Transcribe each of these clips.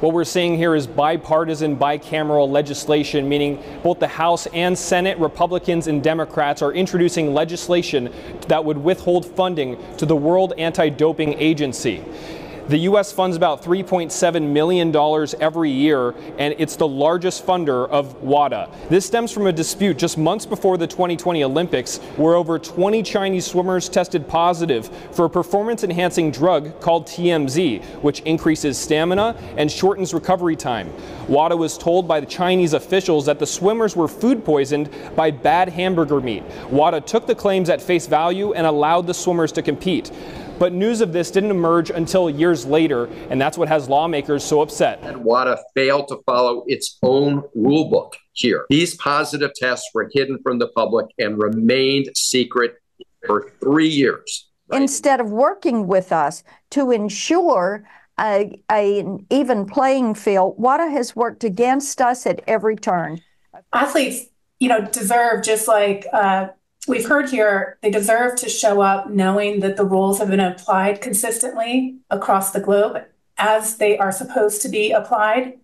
What we're seeing here is bipartisan, bicameral legislation, meaning both the House and Senate, Republicans and Democrats, are introducing legislation that would withhold funding to the World Anti-Doping Agency. The U.S. funds about $3.7 million every year, and it's the largest funder of WADA. This stems from a dispute just months before the 2020 Olympics, where over 20 Chinese swimmers tested positive for a performance-enhancing drug called TMZ, which increases stamina and shortens recovery time. WADA was told by the Chinese officials that the swimmers were food poisoned by bad hamburger meat. WADA took the claims at face value and allowed the swimmers to compete. But news of this didn't emerge until years later, and that's what has lawmakers so upset. And WADA failed to follow its own rule book here. These positive tests were hidden from the public and remained secret for 3 years. Instead of working with us to ensure an even playing field, WADA has worked against us at every turn. Athletes, deserve, just like we've heard here, they deserve to show up knowing that the rules have been applied consistently across the globe as they are supposed to be applied.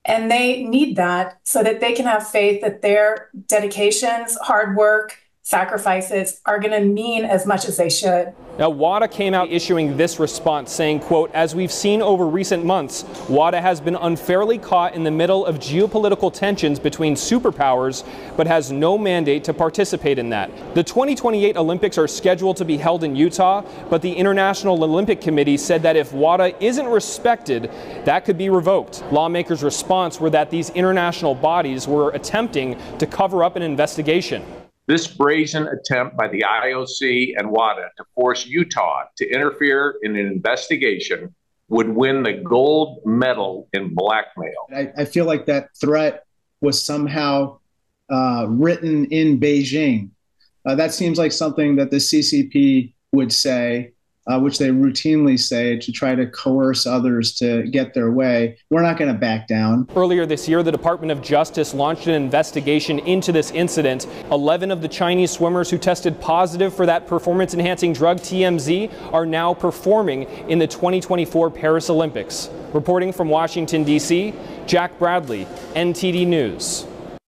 And they need that so that they can have faith that their dedications, hard work, sacrifices are going to mean as much as they should. Now, WADA came out issuing this response saying, quote, "As we've seen over recent months, WADA has been unfairly caught in the middle of geopolitical tensions between superpowers, but has no mandate to participate in that." The 2028 Olympics are scheduled to be held in Utah, but the International Olympic Committee said that if WADA isn't respected, that could be revoked. Lawmakers' response were that these international bodies were attempting to cover up an investigation. This brazen attempt by the IOC and WADA to force Utah to interfere in an investigation would win the gold medal in blackmail. I feel like that threat was somehow written in Beijing. That seems like something that the CCP would say, which they routinely say to try to coerce others to get their way. We're not going to back down. Earlier this year, the Department of Justice launched an investigation into this incident. 11 of the Chinese swimmers who tested positive for that performance-enhancing drug TMZ are now performing in the 2024 Paris Olympics. Reporting from Washington, D.C., Jack Bradley, NTD News.